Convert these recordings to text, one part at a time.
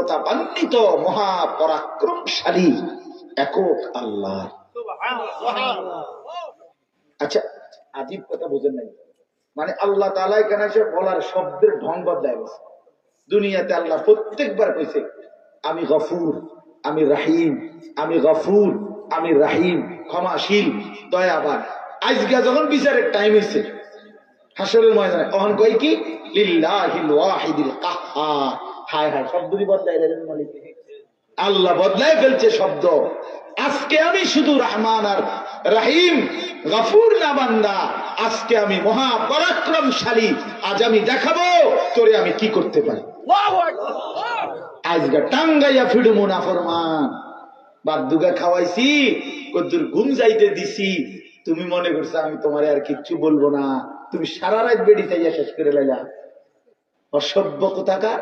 প্রতাপান্বিত মহাপরাক্রমশালী একক আল্লাহ। আচ্ছা, আজীব কথা বোঝেন নাই? মানে আল্লাহ তাআলা এখানে এসে বলার শব্দের ঢং বদলায় গেছে। দুনিয়াতে আল্লাহ প্রত্যেকবার কইছে আমি গফুর, আমি রাহিম, আমি গফুর, আমি রাহিম, ক্ষমাশীল, দয়াবান। আজকে যখন বিচারের টাইম হয়েছে হাসরের ময়দানে, তখন কই কি লিল্লাহিল ওয়াহিদিল কাহ্হার। হায় হায়, শব্দই বদলায় গেলেন মালিক। আল্লাহ বদলায় ফেলছে শব্দ। আজকে আমি শুধু রহমান আর রাহিম, গফুর না বান্দা, আজকে আমি মহাপরাক্রমশালী। আজ আমি দেখাবো তোরে আমি কি করতে পারি। আজকে টাঙ্গাইয়া ফিডুমু নাফরমান, বাদুগা খাওয়াইছি, কদ্দুর ঘুম যাইতে দিছি, তুমি মনে করছো আমি তোমারে আর কিচ্ছু বলবো না। তুমি সারা রাত বেড়ি চাইয়া শেষ করে লাইলা। অসভ্য কোথাকার,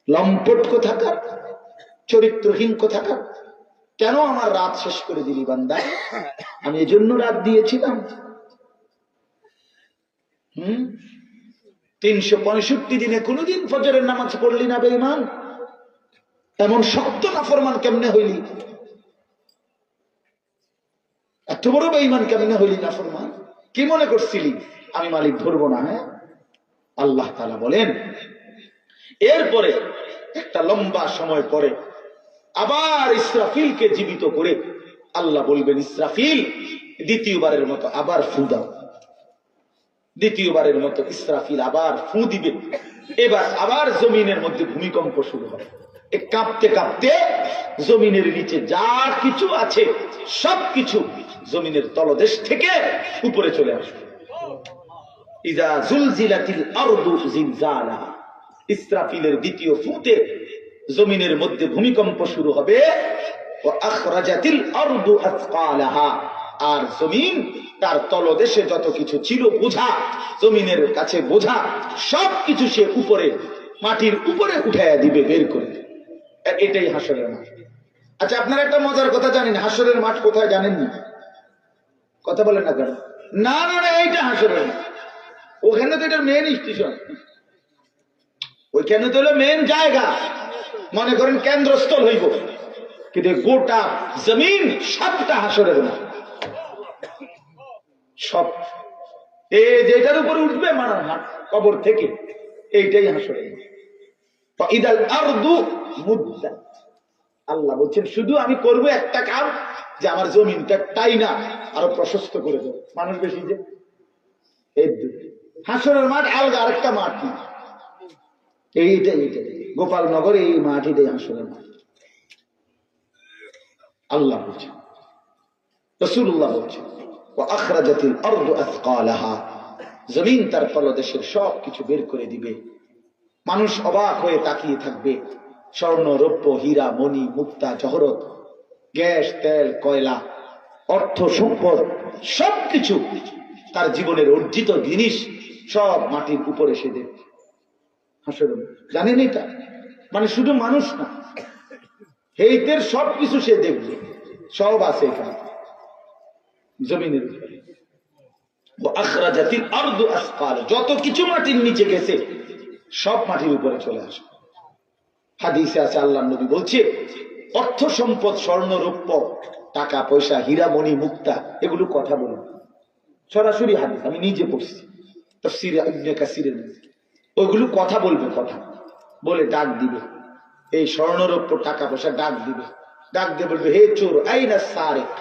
লম্পট কোথাকার, চরিত্রহীন কোথাকার। কেন আমার রাত শেষ করে দিলি বান্দা? আমি এজন্য রাত দিয়েছিলাম। 365 দিনে কোনদিন ফজরের নামাজ পড়লি না বেঈমান? এমন শক্ত নাফরমান কেমনে হইলি? এত বড় বেঈমান কেমনে হইলি নাফরমান? কি মনে করছিলি আমি মালিক ধরবো না? হ্যাঁ, আল্লাহ তাআলা বলেন এরপরে একটা লম্বা সময় পরে আবার ইসরাফিলকে জীবিত করে আল্লাহ বলবেন, ইসরাফিল দ্বিতীয়বারের মতো আবার ফু দাও। দ্বিতীয়বারের মতো ইসরাফিল আবার ফু দিবে। এবার আবার জমিনের মধ্যে ভূমিকম্প শুরু হবে। কাঁপতে কাঁপতে জমিনের নিচে যা কিছু আছে সবকিছু জমিনের তলদেশ থেকে উপরে চলে আসবে। ইযা জুলজিলাতিল আরদু জিলজালাহা। ইসরাফিলের দ্বিতীয় ফুতে জমিনের মধ্যে ভূমিকম্প শুরু হবে। ওয়া আখরাজাতিল আরদু আথকালাহা। আর জমিন তার তলদেশে যত কিছু ছিল বোঝা, জমিনের কাছে বোঝা সবকিছু সে উপরে মাটির উপরে উঠাইয়া দিবে, বের করে। এটাই হাসরের মাঠ। আচ্ছা, আপনারা একটা মজার কথা জানেন? হাসরের মাঠ কোথায় জানেন না? কথা বলেন না কেন? না না না, এইটা হাসরের মাঠ। ওখানে তো এটা মেন স্টেশন, ওইখানে তো হলো মেন জায়গা, মনে করেন কেন্দ্রস্থল হইব। কিন্তু গোটা জমিন সবটা হাসরের মাঠ। সব এই যেটার উপরে উঠবে মানার হাট কবর থেকে, এইটাই হাসরের মাঠ। ইদাল আরদু মুদ্দাত। আল্লাহ বলছেন শুধু আমি করব একটা কাজ, যে আমার জমিনটা টাইনা আরো প্রশস্ত করে দেব। মানুষ বেশি যে এই হাসরের মাঠ আলগা আরেকটা মাঠ না, এইটাই গোপালনগর এই মাঠ, এটাই হাসরের মাঠ। আল্লাহ বলছেন, রাসূলুল্লাহ বলছেন ওয়া আখরাজাতিল আরদু আথকালাহা। জমিন তার তলদেশের সব কিছু বের করে দিবে। মানুষ অবাক হয়ে তাকিয়ে থাকবে। স্বর্ণ, রৌপ্য, হীরা, মণি, মুক্তা, জহরত, গ্যাস, তেল, কয়লা, অর্থ, সম্পদ সবকিছু তার জীবনের অর্জিত জিনিস সব মাটির উপরে সে দেবে। হাসরের জানেন এটা? মানে শুধু মানুষ না, হেইতের সবকিছু সে দেখবে, সব আছে এখানে জমিনের উপরে। আখরাজাতিল আরদু আসকাল। যত কিছু মাটির নিচে গেছে সব মাটির উপরে চলে আসে। হাদিসে আছে আল্লাহর নবী বলছে অর্থ সম্পদ, স্বর্ণ, রৌপ্য, টাকা পয়সা, হীরা, মণি, মুক্তা, এগুলো কথা বলে। সরাসরি হাদিস, আমি নিজে পড়ছি তাফসীরে ইবনে কাসিরের মধ্যে। ওইগুলো কথা বলবে, কথা বলে ডাক দিবে। এই স্বর্ণ, রৌপ্য, টাকা পয়সা ডাক দিবে। ডাক দিয়ে বলবে, হে চোর, আইনা সারিক,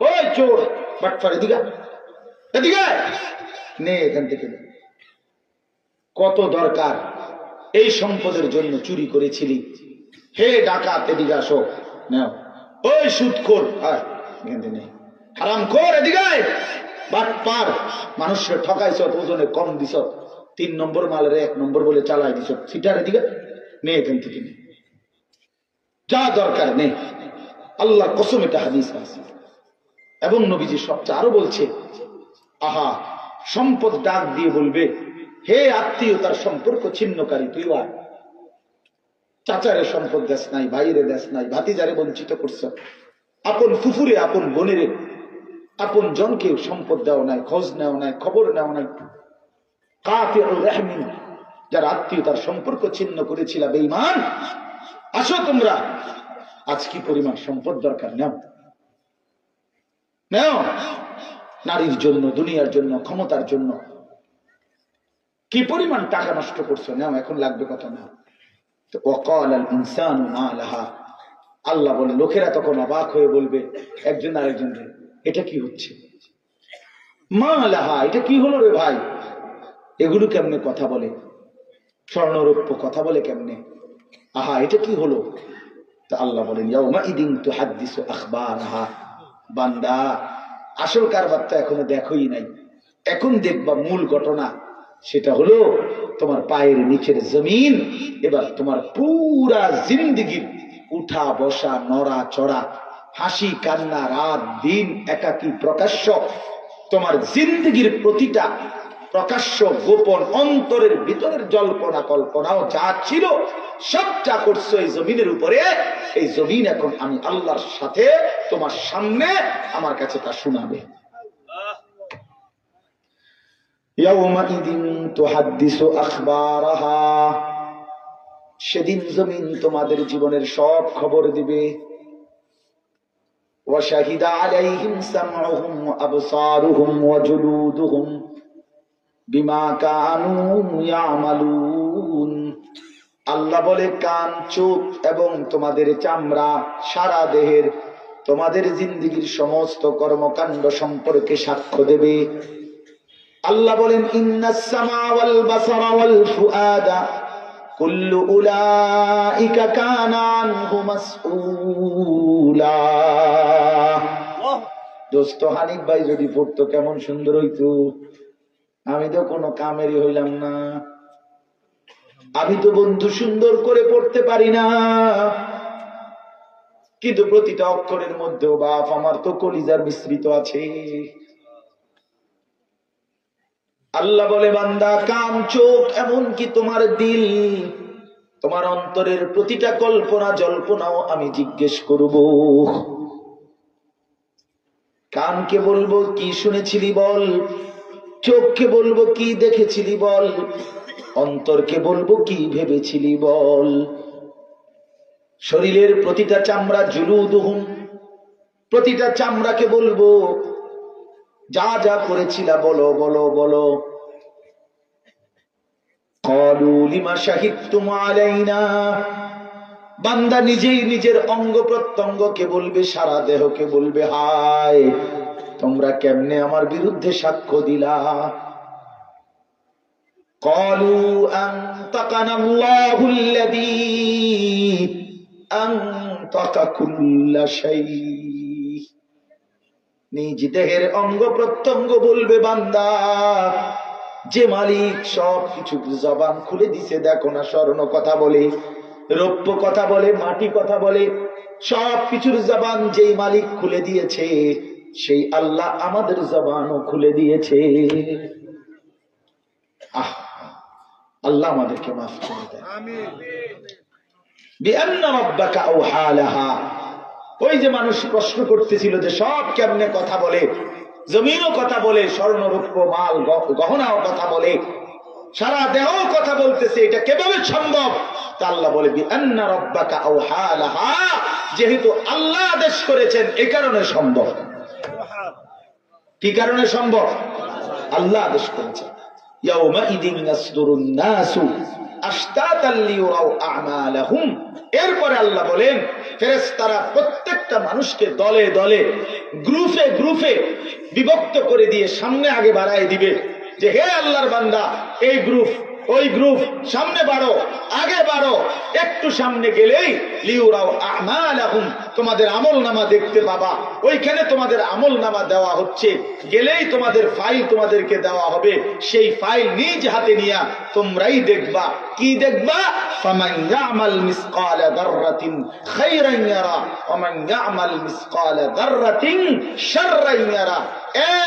ওই চোর বাটফার, এদিকে এদিকে নে, এখান থেকে কত দরকার এই সম্পদের জন্য চুরি করেছিলি। হে ডাকাত, এদিকে আসো, নাও। ওই সুদখোর, হারামখোর, এদিকে বাটপার, মানুষের ঠকাইছ, ওজনে কম দিছ, 3 নম্বর মালের 1 নম্বর বলে চালাই দিছ, সিটার এদিকে নে, এখান থেকে নে, যা দরকার নে। আল্লাহ কসম, এটা হাদিস আছে। এবং নবীজি সবচেয়ে আরো বলছে, আহা, সম্পদ ডাক দিয়ে বলবে, হে আত্মীয়তার সম্পর্ক ছিন্নকারী, তুই আর চাচারে সম্পদ দেশ নাই, ভাইরে দেশ নাই, ভাতিজারে বঞ্চিত করছ, আপন ফুফুরে, আপন বোনেরে, আপন জনকে সম্পদ দেওয়া নাই, খোঁজ নেওয়া নাই, খবর নেওয়া নাই। কাফিরুর রাহমিন, যারা আত্মীয়তার সম্পর্ক ছিন্ন করেছিল, বেঈমান, আসো তোমরা, আজ কি পরিমাণ সম্পদ দরকার, নাও নাও, নারীর জন্য, দুনিয়ার জন্য, ক্ষমতার জন্য কি পরিমাণ টাকা নষ্ট করছো, নাও, এখন লাগবে কত, নাও। তো ওয়াকাল আল ইনসানু মা লাহা, আল্লাহ বলে লোকেরা তখন অবাক হয়ে বলবে একজন আরেকজনকে, এটা কি হচ্ছে, মা লাহা, এটা কি হলো রে ভাই, এগুলো কেমনে কথা বলে, স্বর্ণরৌপ্য কথা বলে কেমনে, আহা এটা কি হলো। তো আল্লাহ বলেন ইয়াউমা ইদিন তুহাদ্দিসু আখবারাহা, বান্দা আসল কারবার তো এখনো দেখোই নাই, এখন দেখবা মূল ঘটনা, সেটা হলো তোমার পায়ের নিচের জমিন এবার তোমার পুরা জিন্দেগির উঠা বসা নড়া চড়া হাসি কান্না রাত দিন একাকী প্রকাশ্য তোমার জিন্দেগির প্রতিটা প্রকাশ্য গোপন অন্তরের ভিতরের জল্পনা কল্পনাও যা ছিল সবটা করছো এই জমিনের উপরে। এই জমিন এখন আমি আল্লাহর সাথে তোমার সামনে আমার কাছে তা শোনাবে। ইয়াউমাইদিন তুহাদ্দিসু আখবারাহা, সেদিন জমিন তোমাদের জীবনের সব খবর দিবে। ওয়া শাহিদা আলাইহিম সামউহুম ওয়া আবসারুহুম ওয়া জুলুদুহুম বিমা কানু ইয়ামালুন। আল্লাহ বলে কান, চোখ এবং তোমাদের চামড়া সারা দেহের তোমাদের জিন্দেগির সমস্ত কর্মকাণ্ড সম্পর্কে সাক্ষ্য দেবে। আল্লাহ বলেন ইন্নাস সামা ওয়াল বাসারা ওয়াল ফুআদা কুল্লু উলাইকা কানা আনহু মাসউলা। দোস্ত হানিফ ভাই যদি পড়তো কেমন সুন্দর হইতো, আমি তো কোনো কামেরই হইলাম না, আমি তো বন্ধু সুন্দর করে পড়তে পারি না, কিন্তু প্রতিটা অক্ষরের মধ্যেও বাপ আমার তো কলিজার মিশ্রিত আছে। আল্লাহ বলে বান্দা কান চোখ এমনকি তোমার দিল তোমার অন্তরের প্রতিটা কল্পনা জল্পনাও আমি জিজ্ঞেস করব। কানকে বলবো কি শুনেছিলি বল, চোখকে বলবো কি দেখেছিলি বল, অন্তরকে বলবো কি ভেবেছিলি বল। শরীরের প্রতিটা চামড়া জুলুদুহুম, প্রতিটা চামড়াকে বলবো যা যা করেছিলা বলো বলো বলো। ক্বালু লিমা শাহিদতুম আলাইনা, বান্দা নিজেই নিজের অঙ্গ প্রত্যঙ্গকে বলবে, সারা দেহকে বলবে হায় তোমরা কেমনে আমার বিরুদ্ধে সাক্ষ্য দিলা। ক্বালু আনতাকানা আল্লাহুল্লাযী আনতাকা কুল্লা শাই, নিজ দেহের অঙ্গ প্রত্যঙ্গ বলবে বান্দা যে মালিক সব কিছু জবান খুলে দিছে, দেখো না স্বর্ণ কথা বলে, রৌপ্য কথা বলে, মাটি কথা বলে, সব কিছুর জবান যেই মালিক খুলে দিয়েছে সেই আল্লাহ আমাদের জবানও খুলে দিয়েছে। আহ আল্লাহ আমাদেরকে মাফ করে দেন। আমিন। বিআন্না রাব্বাকা আওহা লাহা, ওই যে মানুষ প্রশ্ন করতেছিল যে সব কেমনে কথা বলে, জমিনও কথা বলে, স্বর্ণ রৌপ্য মাল গহনাও কথা বলে, সারা দেহ কথা বলতেছে, এটা কিভাবে সম্ভব? তা আল্লাহ বলে বিআন্না রাব্বাকা আওহা লাহা, যেহেতু আল্লাহ আদেশ করেছেন এই কারণে সম্ভব। কি কারণে সম্ভব? আল্লাহ আদেশ করেছেন। ইয়াউমাইদিন ইয়াসদুরুন নাসু আশতাতাল লিয়ুরাউ আমালাহুম, এরপরে আল্লাহ বলেন ফেরেশতারা প্রত্যেকটা মানুষকে দলে দলে গ্রুপে গ্রুপে বিভক্ত করে দিয়ে সামনে আগে বাড়ায় দিবে যে হে আল্লাহর বান্দা এই গ্রুপ ওই গ্রুপ সামনে বাড়ো, আগে বাড়ো। একটু সামনে গেলেই লিউরাও আমালাহুম, তোমাদের আমলনামা দেখতে পাবা, ওইখানে তোমাদের আমলনামা দেওয়া হচ্ছে, গেলেই তোমাদের ফাইল তোমাদেরকে দেওয়া হবে, সেই ফাইল নিজ হাতে নিয়া তোমরাই দেখবা। কি দেখবা? ফামান ইয়ামাল মিসকালা যাররাতিন খায়রান ইয়ারা ওয়া মান ইয়ামাল মিসকালা যাররাতিন শাররান ইয়ারা।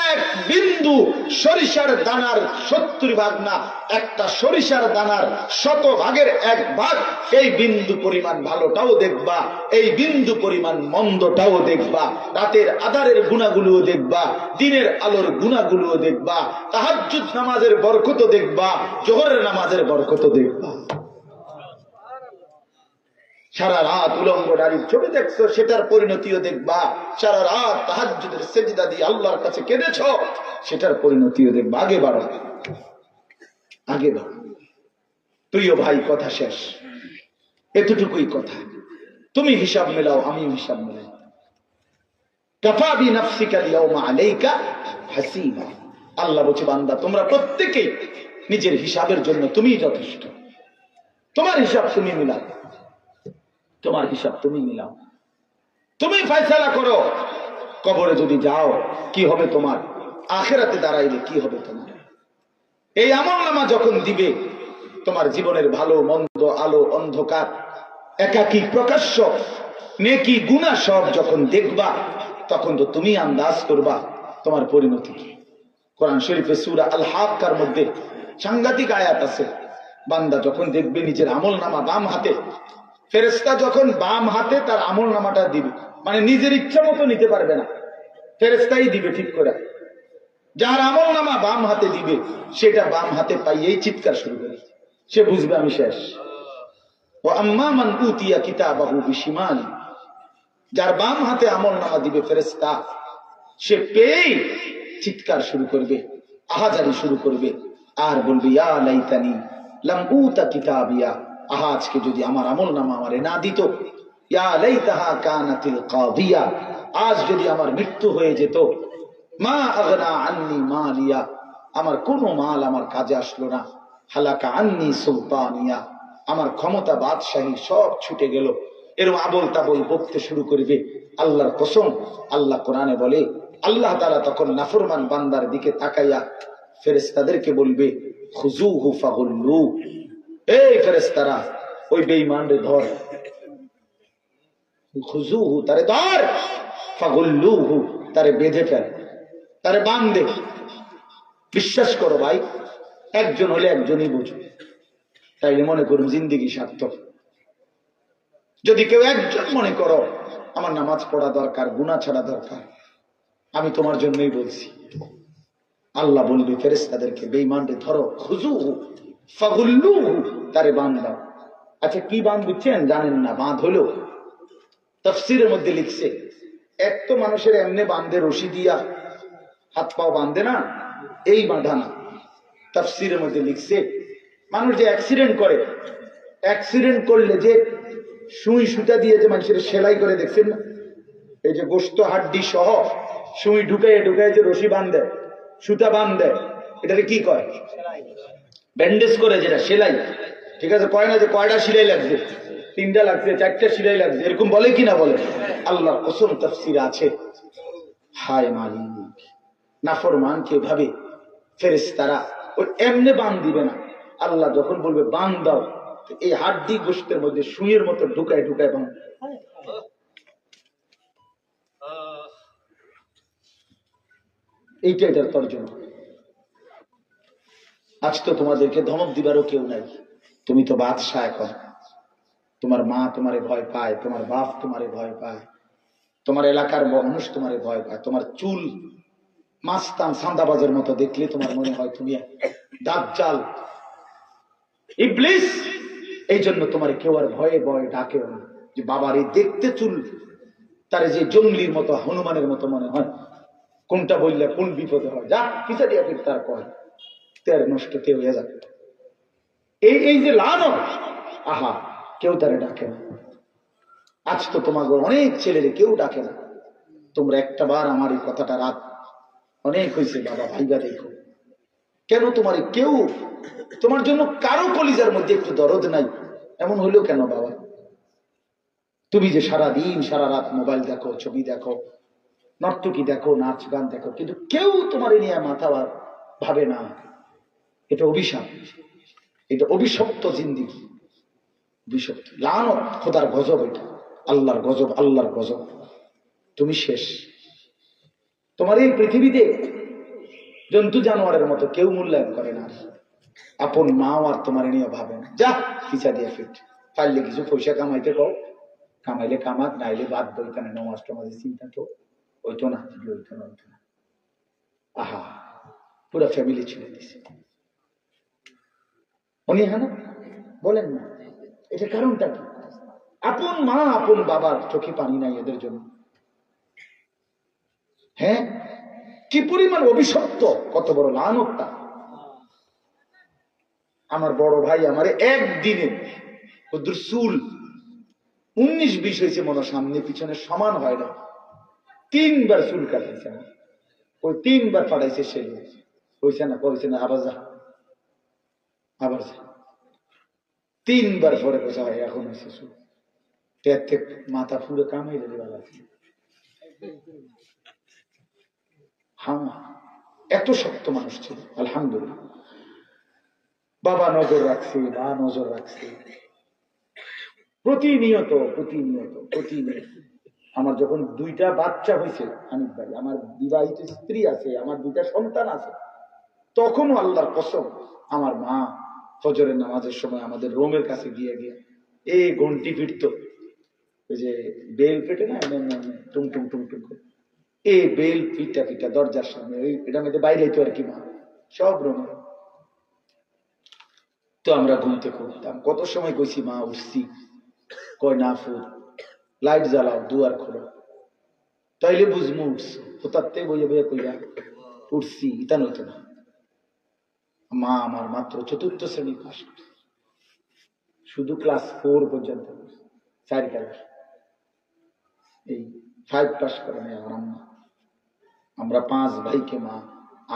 এক বিন্দু সরিষার দানার 70 ভাগ না, একটা সরিষার দানার 100 ভাগের 1 ভাগ, এই বিন্দু পরিমাণ ভালোটাও দেখবা, এই বিন্দু পরিমাণ মন্দটাও দেখবা, রাতের আধারের গুণাগুলোও দেখবা, দিনের আলোর গুণাগুলোও দেখবা, তাহাজ্জুদ নামাজের বরকতও দেখবা, জোহরের নামাজের বরকতও দেখবা। সারা রাত উলঙ্গ নারীর ছবি দেখছো, সেটার পরিণতিও দেখবা। সারা রাত তাহাজ্জুদের সেজদা দিয়ে আল্লাহর কাছে কেঁদেছো, সেটার পরিণতিও দেখবা। আগে বাড়ো, আগে বাড়ো। প্রিয় ভাই, কথা শেষ, এতটুকুই কথা। তুমি হিসাব মেলাও, আমি হিসাব মেলাই। কাফা বিনাফসিকা আল-ইয়াওমা আলাইকা হাসিবা। আল্লাহ বলছে, বান্দা তোমরা প্রত্যেকেই নিজের হিসাবের জন্য তুমিই যথেষ্ট। তোমার হিসাব তুমি মিলাও, তোমার হিসাব তুমি মিলাও, তুমি ফয়সালা করো। কবরে যদি যাও কি হবে তোমার, আখিরাতে দাঁড়াইলে কি হবে তোমার। এই আমলনামা যখন দিবে, তোমার জীবনের ভালো মন্দ, আলো অন্ধকার, একাকী প্রকাশ্য, নেকি গুনাহ সব যখন দেখবা, তখন তো তুমি আন্দাজ করবা তোমার পরিণতি কি। কোরআন শরীফে সূরা আল হাক্কার মধ্যে সাংঘাতিক আয়াত আছে। বান্দা যখন দেখবে নিজের আমলনামা বাম হাতে, ফেরেশতা যখন বাম হাতে তার আমলনামাটা দিবে, মানে নিজের ইচ্ছা মতো নিতে পারবে না, ফেরেশতাই দিবে ঠিক করে। যার আমলনামা বাম হাতে দিবে, সেটা বাম হাতে পাইয়েই চিৎকার শুরু করে, সে বুঝবে আমি শেষ। ওয়া আম্মা মান উতিয়া কিতাবাহু বিশিমালি, যার বাম হাতে আমলনামা দিবে ফেরেশতা, সে পেয়েই চিৎকার শুরু করবে, আহাজারি শুরু করবে, আর বলবে ইয়া লাইতানি লাম উতা কিতাবিয়া, আজকে যদি আমার আমলনামা আমারে না দিত, ইয়া লাইতাহা কানাতিল কাদিয়া, আজ যদি আমার মৃত্যু হয়ে যেত, মা আগনা আন্নি মালিয়া, আমার কোনো মাল আমার কাজে আসলো না, হালাকা আন্নি সুলতানিয়া, আমার ক্ষমতা বাদশাহী সব ছুটে গেল। এরকম আবল তাবল বকতে শুরু করবে। আল্লাহর কসম, আল্লাহ কোরআনে বলে, আল্লাহ তাআলা তখন নাফরমান বান্দার দিকে তাকাইয়া ফেরেশতাদেরকে বলবে, খুজুহু ফাগুল্লু, এই ফেরেশতারা ওই বেঈমানরে ধর, খুজুহু তারে ধর, ফাগুল্লুহু তারে বেঁধে ফেল, তারে বাঁধে। বিশ্বাস করো ভাই, একজন হলে একজনই বুঝো, তাইলে মনে করুন জিন্দেগি সার্থক। যদি কেউ একজন মনে করো আমার নামাজ পড়া দরকার, গুনাহ ছাড়া দরকার, আমি তোমার জন্যই বলছি। আল্লাহ বলবে ফেরেশতাদেরকে, বেঈমানরে ধরো, খুজুহু ফাগুল্লুহু তারে বাঁধ দাও। আচ্ছা কি বাঁধ বুঝছেন, জানেন না? বাঁধ হলো, তাফসীরের মধ্যে লিখছে, এক তো মানুষের এমনি বাঁধে রশি দিয়া হাত পাও বাঁধে না, এই বাঁধা না। তাফসীরের মধ্যে লিখছে, মানুষ যে অ্যাক্সিডেন্ট করে, অ্যাক্সিডেন্ট করলে যে সুই সুতা দিয়ে যে মানুষের সেলাই করে, দেখছেন না? এই যে গোশত হাড্ডি সহ সুই ঢুকায় ঢুকায় যে রশি বাঁধে, সুতা বাঁধে, এটাকে কি কয়? ব্যান্ডেজ করে, যেটা সেলাই। ঠিক আছে, কয় না যে কয়টা সেলাই লাগছে, 3টা লাগছে, 4টা সেলাই লাগছে, এরকম বলে কি না বলে? আল্লাহর কসম তাফসীরে আছে। হায় মালিক, নাফরমানকে ভাবে ফেরেশতারা ওই এমনি বাঁধ দিবে না। আল্লাহ যখন বলবে বাঁধ দাও, এই হাড্ডি গোশতের মধ্যে সুইয়ের মতো ঢুকায় ঢুকায় বাঁধ। এইটা এটার তর্জমা। আজ তো তোমাদেরকে ধমক দিবারও কেউ নাই, তুমি তো বাদশাহ। এখন তোমার মা তোমারে ভয় পায়, তোমার বাপ তোমারে ভয় পায়, তোমার এলাকার মানুষ তোমারে ভয় পায়, তোমার চুল মাস্তান সান্দাবাজের মতো দেখলে তোমার মনে হয় তুমি দাজ্জাল, ইবলিস। এই জন্য তোমার কেউ আর ভয়ে ভয়ে ডাকেও না, যে বাবার এই দেখতে চুল, তার যে জঙ্গলির মতো হনুমানের মতো মনে হয়, কোনটা বললে কোন বিপদে হয়, যা পিছা দিয়া ফির তার কয় তের নষ্ট তে হয়ে যাবে। এই যে লানত, আহা, কেউ তারে ডাকে না। আজ তো তোমাকে অনেক ছেলেরে কেউ ডাকে না। তোমরা একটা বার আমার এই কথাটা রাত অনেক হয়েছে বাবা, ভাইবা দেখো, কেন তোমার কেউ, তোমার জন্য কারো কলিজার মধ্যে একটু দরদ নাই, এমন হইলেও কেন বাবা? তুমি যে সারা দিন সারা রাত মোবাইল দেখো, ছবি দেখো, নর্তকী দেখো, নাচ গান দেখো, কিন্তু কেউ তোমার নিয়ে মাথা ভাবে না। এটা অভিশাপ, এটা অভিশপ্ত জিন্দেগি, অভিশপ্ত লানত, খোদার গজব, এটা আল্লাহর গজব, আল্লাহর গজব। তুমি শেষ। তোমার এই পৃথিবীতে জন্তু জানোয়ারের মতো কেউ মূল্যায়ন করে না। আপন মাও আর তোমার নিয়ে ভাবে না। যা পিছা দিয়ে ফিট, পারলে কিছু পয়সা কামাইতে কও, কামাইলে কামাক, নাইলে বাদ বইতে না, নমাজ টমাজের চিন্তা তো ওইতো না, ওইতো না, ওইতো না। আহা, পুরো ফ্যামিলি ছেড়ে দিছে উনি। হ্যাঁ না, বলেন না, এটার কারণটা কি? আপন মা আপন বাবার চোখে পানি নাই এদের জন্য। হ্যাঁ, কি পরিমাণ অভিশপ্ত, কত বড় লানতটা। আমার বড় ভাই আমার একদিনে ওদের চুল 19-20 হয়েছে মনে, সামনে পিছনে সমান হয় না, 3বার চুল কাটাইছে। ওই 3বার ফাটাইছে, সে হয়েছে না, কইছে না, আবার যা আবার যা। 3বার পরে কোথা হয় এখন হয়েছে চুল। মাথা পুরো কামাই দেওয়া। হ্যাঁ, এত শক্ত মানুষ ছিল আলহামদুলিল্লাহ। বাবা নজর রাখছে, বা নজর রাখছে প্রতিনিয়ত প্রতিনিয়ত প্রতিনিয়ত। আমার যখন 2টা বাচ্চা হয়েছে, আমি ভাই আমার বিবাহিত স্ত্রী আছে, আমার 2টা সন্তান আছে, তখনও আল্লাহর কসম আমার মা ফজরের নামাজের সময় আমাদের রুমের কাছে গিয়ে গিয়ে এই ঘন্টি ফিরত, ওই যে বেল পেটে না টুম টুম টুম টুম করে, এই বেল পিটা পিটা দরজার সামনে, ওই এটার মধ্যে বাইরে তো আর কি মা সব রুমে। তো আমরা ঘুমতে করতাম, কত সময় কইছি মা উঠছি, কয় না ফুল লাইট জ্বালাও, দুয়ার খোলো, তাইলে বুঝমু উঠছি। কোথাতে বইয়ে বইয়ে কইয়া উঠছি, ইতা নইতো না। মা আমার মাত্র 4র্থ শ্রেণী পাস করছে, শুধু ক্লাস 4 পর্যন্ত 4 ক্লাস, এই 5 পাস করে নাই আমার আম্মা। আমরা 5 ভাইকে মা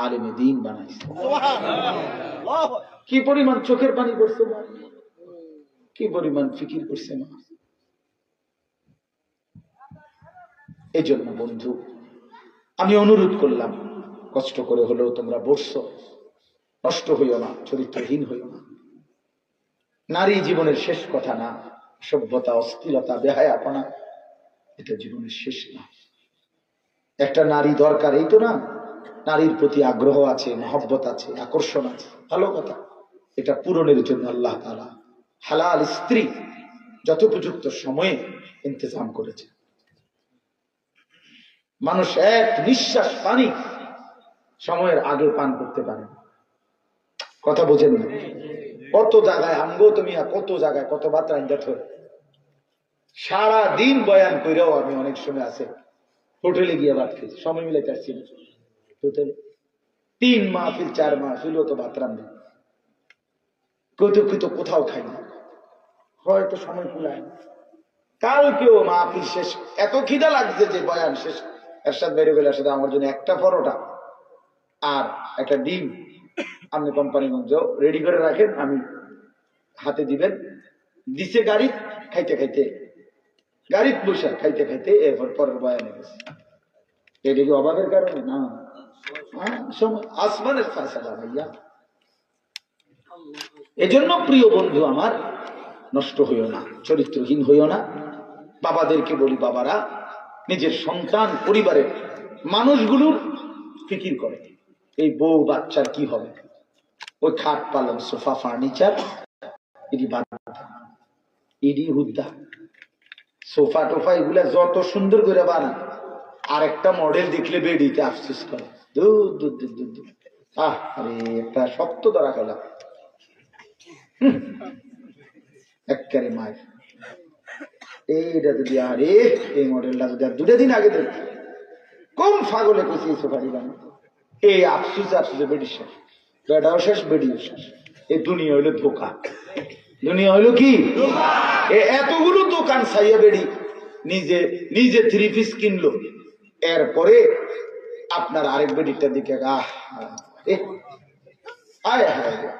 আলেমে দ্বীন বানাইছে। কি পরিমাণ চোখের পানি করছে মা, কি পরিমাণ ফিকির করছে মা। এই জন্য বন্ধু আমি অনুরোধ করলাম, কষ্ট করে হলেও তোমরা বসছো, নষ্ট হইও না, চরিত্রহীন হইও না। নারী জীবনের শেষ কথা না, সভ্যতা, অস্থিরতা, বেহায়াপনা এটা জীবনের শেষ না। একটা নারী দরকার, এই তো না, নারীর প্রতি আগ্রহ আছে, মহব্বত আছে, আকর্ষণ আছে, ভালো কথা। এটা পূরণের জন্য আল্লাহ তাআলা হালাল স্ত্রী যথোপযুক্ত সময়ে ইন্তজাম করেছে। মানুষ এক নিঃশ্বাস পানি সময়ের আগে পান করতে পারে, কথা বোঝেন না? কত জায়গায় আমগো তুমি, কত জায়গায় কত বার্তা দেখো, সারা দিন বয়ান কইরাও আমি অনেক সময় আছে হোটেলে গিয়ে ভাত খেয়েছি, সময় মিলাইতে আসছি না হোটেলে। 3 মাহফিল 4 মাহফিলও তো ভাত রান্ধে, কইতো কোথাও খাই না, হয়তো সময় কুলায় না। কালকেও মাহফিল শেষ, এত খিদা লাগছে যে বয়ান শেষ, এরশাদ বেরিয়ে গেলে এরশাদ আমার জন্য একটা পরোটা আর একটা ডিম আপনি কোম্পানিগঞ্জ রেডি করে রাখেন, আমি হাতে দিবেন। দিছে গাড়ি, খাইতে খাইতে গাড়িতে বসে খাইতে খাইতে এরপর পরের বয়ানে গেছে। এটা কি অভাবের কারণে না, আসমানের ফায়সালা ভাইয়া। এজন্য প্রিয় বন্ধু আমার, নষ্ট হইও না, চরিত্রহীন হইও না। বাবাদেরকে বলি, বাবারা নিজের সন্তান, পরিবারের মানুষগুলোর ফিকির করে, এই বউ বাচ্চার কি হবে, ওই খাট পালং সোফা ফার্নিচার এটি বাদ, এটি হুদ্দা সোফা টোফা এগুলা যত সুন্দর করে বানায়, আর একটা মডেল দেখলে বেডিতে আফসোস করে, দূর দূর দূর দূর দূর, আরে একটা শক্ত ধরা খেলা একেবারে মায়ের। এইটা যদি আরে এই মডেলটা যদি আর 2 দিন আগে দেখ, কোন ফাগলে কইছে এই সোফাটি বানায়, এই আফসুস আফসুসে বেডি শেষ, বেডাও শেষ, বেডিও শেষ। এই দুনিয়া হইলো ধোকা, দুনিয়া হইলো কি এতগুলো দোকান ছাইয়া বেডি নিজে নিজে 3 পিস কিনলো, এরপরে আপনার আরেক বেডিটার দিকে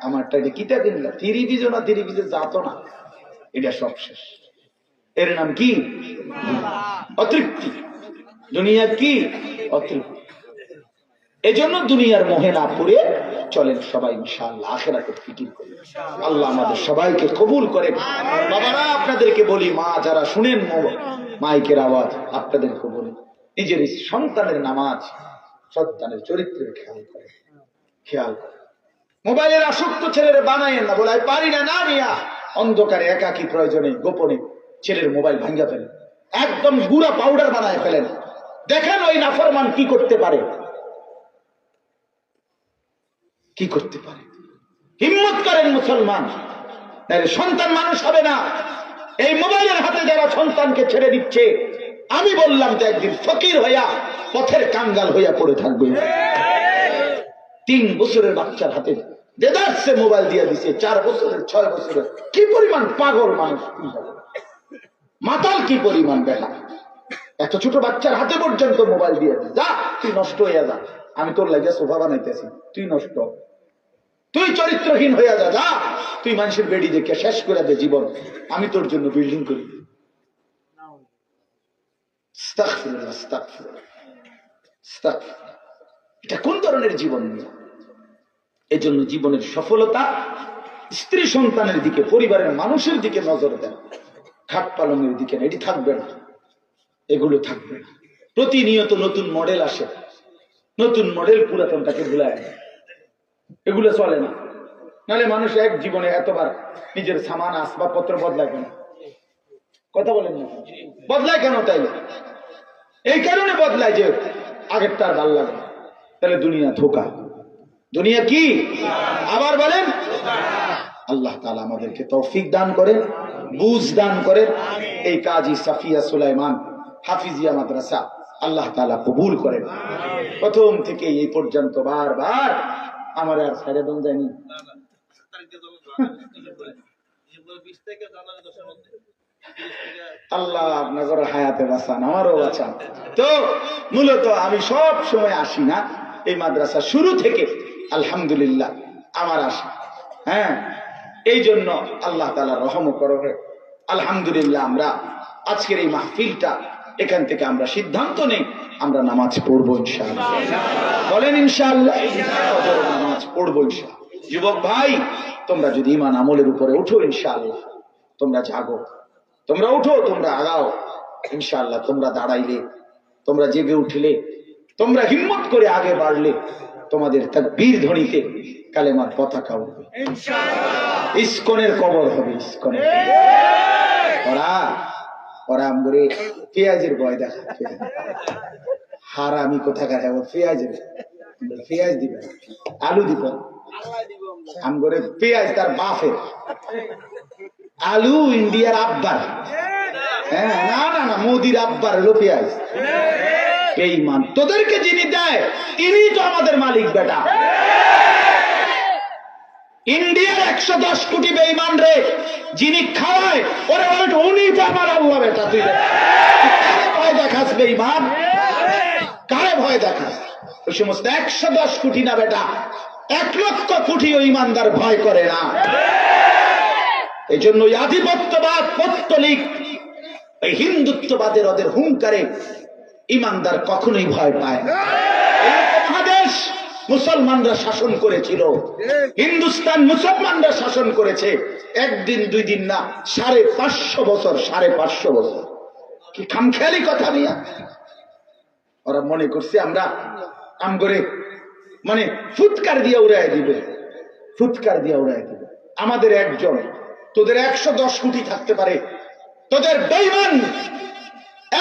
আমারটা এটা কিটা কিনলাম, 3 পিসও না, 3 পিসে যাতো না, এটা সব শেষ। এর নাম কি? অতৃপ্তি। দুনিয়া কি? অতৃপ্তি। এজন্য দুনিয়ার মোহে না পড়ে চলেন সবাই ইনশাআল্লাহ আখিরাতের ফিকির করি। আল্লাহ আমাদের সবাইকে কবুল করেন। বাবারা আপনাদেরকে বলি, মা যারা শুনেন মাইকের আওয়াজ, আপনাদেরকে বলি নিজের সন্তানের নামাজ, সন্তানের চরিত্রের খেয়াল করে, খেয়াল করে। মোবাইলের আসক্ত ছেলেরা বানায়েন না, বলে পারি না, না মিয়া, অন্ধকারে একাকী প্রয়োজনে গোপনে ছেলের মোবাইল ভাঙ্গা ফেলেন, একদম গুঁড়া পাউডার বানায় ফেলেন, দেখেন ওই নাফরমান কি করতে পারে, কি করতে পারে। হিম্মত করেন মুসলমান, নাহলে সন্তান মানুষ হবে না। এই মোবাইলের হাতে যারা সন্তানকে ছেড়ে দিচ্ছে, আমি বললাম যে একদিন ফকির হইয়া পথের কাঙ্গাল হইয়া পড়ে থাকবে। 3 বছরের বাচ্চার হাতে দেদারসে মোবাইল দিয়ে দিছে, 4 বছরের 6 বছরের। কি পরিমাণ পাগল মানুষ, মাতাল কি পরিমাণ বেটা! এত ছোট বাচ্চার হাতে পর্যন্ত মোবাইল দিয়ে দিস, যা তুই নষ্ট হইয়া যা, আমি তোর লাগিয়া সোফা বানাইতেছি, তুই নষ্ট, তুই চরিত্রহীন হইয়া যা, যা তুই মানুষের বেডি দেখে শেষ করে দে জীবন, আমি তোর জন্য বিল্ডিং করি। আস্তাগফিরুল্লাহ, আস্তাগফিরুল্লাহ, আস্তাগফিরুল্লাহ। এটা কোন ধরনের জীবন? এই জন্য জীবনের সফলতা স্ত্রী সন্তানের দিকে, পরিবারের মানুষের দিকে নজর দেন, খাট পালনের দিকে না। এটি থাকবে না, এগুলো থাকবে না। প্রতিনিয়ত নতুন মডেল আসে, নতুন মডেল পুরাতনটাকে ভুলায়, এগুলো চলে না। নাহলে মানুষ এক জীবনে এতবার নিজের সামান আসবাবপত্র বদলায় কেন? কথা বলেন না, বদলায় কেন? তাই এই কারণে বদলায় যে আগের তার ভাল লাগে। তাহলে দুনিয়া ধোঁকা, দুনিয়া কি? আবার বলেন, আল্লাহ তাআলা আমাদেরকে তৌফিক দান করেন, বুঝ দান করেন। এই কাজী সাফিয়া সুলাইমান হাফিজিয়া মাদ্রাসা আল্লাহ তাআলা কবুল করেন। প্রথম থেকে এই পর্যন্ত বারবার আমার আর ছেড়ে দেন যায়নি। আল্লাহ আপনার হায়াতে বাঁচান, আমারও বাঁচান। তো মূলত আমি সব সময় আসি না, এই মাদ্রাসা শুরু থেকে আলহামদুলিল্লাহ আমার আসা। হ্যাঁ, এই জন্য আল্লাহ তাআলা রহম করবে। আলহামদুলিল্লাহ আমরা আজকের এই মাহফিলটা, এখান থেকে আমরা সিদ্ধান্ত নেই আমরা নামাজ পড়বো ইনশাআল্লাহ। বলেন ইনশাআল্লাহ, নামাজ পড়বো ইনশাআল্লাহ। যুবক ভাই, তোমরা যদি ঈমান আমলের উপরে উঠো ইনশাআল্লাহ, তোমরা জাগো, তোমরা উঠো, তোমরা আগাও ইনশাআল্লাহ। তোমরা দাঁড়াইলে, তোমরা জেগে উঠলে, তোমরা হিম্মত করে আগে বাড়লে, তোমাদের তাকবীর ধ্বনিতে কালেমার পতাকা উঠবে ইনশাআল্লাহ। ইসকনের কবর হবে, ইসকনের। ওরা আমরে পেঁয়াজের ভয় দেখাচ্ছে, হারামি কোথাকার। পেঁয়াজের, পেঁয়াজ দিবে, আলু দিবে, আমরে পেঁয়াজ তার বাপের, আলু ইন্ডিয়ার আব্বার। হ্যাঁ, না না না, মোদির আব্বার হলো পেঁয়াজ। বেঈমান, তোদেরকে যিনি দেয় তিনি তো আমাদের মালিক বেটা। ইন্ডিয়ার 110 কোটি বেঈমান রে যিনি খাওয়ায়, ওরা বলে উনি তো আমার আল্লাহ বেটা। তুই কারে ভয় দেখাস বেঈমান? কারে ভয় দেখাস? ওই সমস্ত 110 কোটি না বেটা, 1 লক্ষ কোটি ওই ইমানদার ভয় করে না। এই জন্য আধিপত্যবাদ, পৌত্তলিক, এই হিন্দুত্ববাদের ওদের হুঙ্কারে ইমানদার কখনোই ভয় পায় না। এই মহাদেশ মুসলমানরা শাসন করেছিল, হিন্দুস্তান মুসলমানরা শাসন করেছে, একদিন দুই দিন না, 550 বছর, 550 বছর। কি খামখেয়ালি কথা নিয়ে ওরা মনে করছে আমরা আমগরে মানে ফুৎকার দিয়ে উড়াই দিবে, ফুৎকার দিয়ে উড়াই দিবে। আমাদের একজন, তোদের 110 কোটি থাকতে পারে, তোদের বেঈমান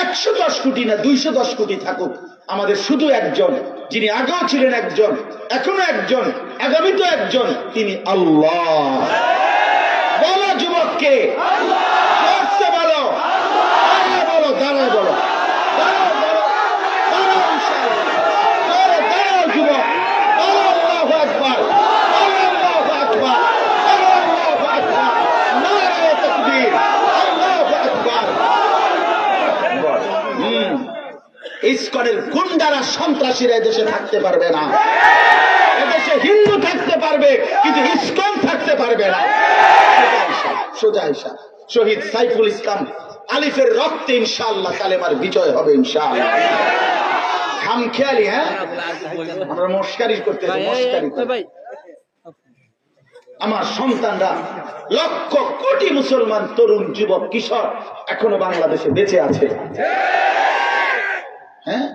110 কোটি না 210 কোটি থাকুক, আমাদের শুধু একজন, যিনি আগেও ছিলেন একজন, এখনো একজন, আগামীতে একজন, তিনি আল্লাহ। বলো যুবককে, বলো, বলো, দাঁড়ায় বলো, দাঁড়াও, বলো, দাঁড়াও ইনশাআল্লাহ, দাঁড়াও যুবক, বলো আল্লাহু আকবার, আল্লাহু আকবার, আল্লাহু আকবার, নারে তাকবীর, আল্লাহু আকবার। ইসকনের গুন্ডারা, সন্ত্রাসীরা দেশে থাকতে পারবে না। এদেশে হিন্দু থাকতে পারবে, কিন্তু ইসকন থাকতে পারবে না। সোজা হিসাব। শহীদ সাইফুল ইসলাম আলিফের রক্তে ইনশাআল্লাহ কালেমার বিজয় হবে ইনশাআল্লাহ। খামখেয়ালি, হ্যাঁ, আমরা মস্কারি করতে, মস্কারি। আমার সন্তানরা, লক্ষ কোটি মুসলমান তরুণ, যুবক, কিশোর এখনো বাংলাদেশে বেঁচে আছে। হ্যাঁ,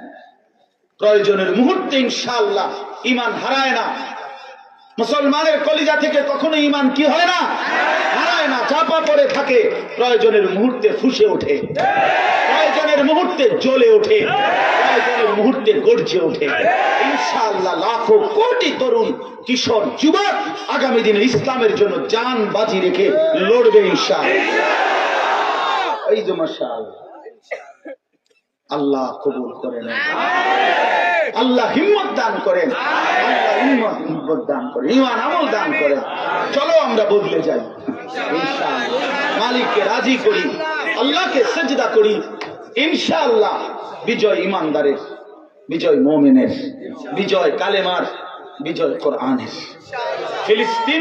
প্রয়োজনের মুহূর্তে ইনশাআল্লাহ ঈমান হারায় না। মুসলমানের কলিজা থেকে কখনো ঈমান কি হয় না? হারায় না, চাপা পড়ে থাকে। প্রয়োজনের মুহূর্তে ফুঁসে ওঠে, প্রয়োজনের মুহূর্তে জ্বলে ওঠে, প্রয়োজনের মুহূর্তে গর্জে ওঠে ইনশাআল্লাহ। লাখো কোটি তরুণ, কিশোর, যুবক আগামী দিনে ইসলামের জন্য জান বাজি রেখে লড়বে ইনশাআল্লাহ। এই যে মাশাআল্লাহ, আল্লাহ কবুল করেন, আল্লাহ হিম্মত দান করেন, আল্লাহ হিম্মত দান করেন, ঈমান আমল দান করেন। চলো আমরা বদলে যাই ইনশাআল্লাহ, মালিককে রাজি করি, আল্লাহকে সিজদা করি। ইনশাআল্লাহ বিজয় ইমানদারের, বিজয় মুমিনের, বিজয় কালেমার, বিজয় কোরআনের। ফিলিস্তিন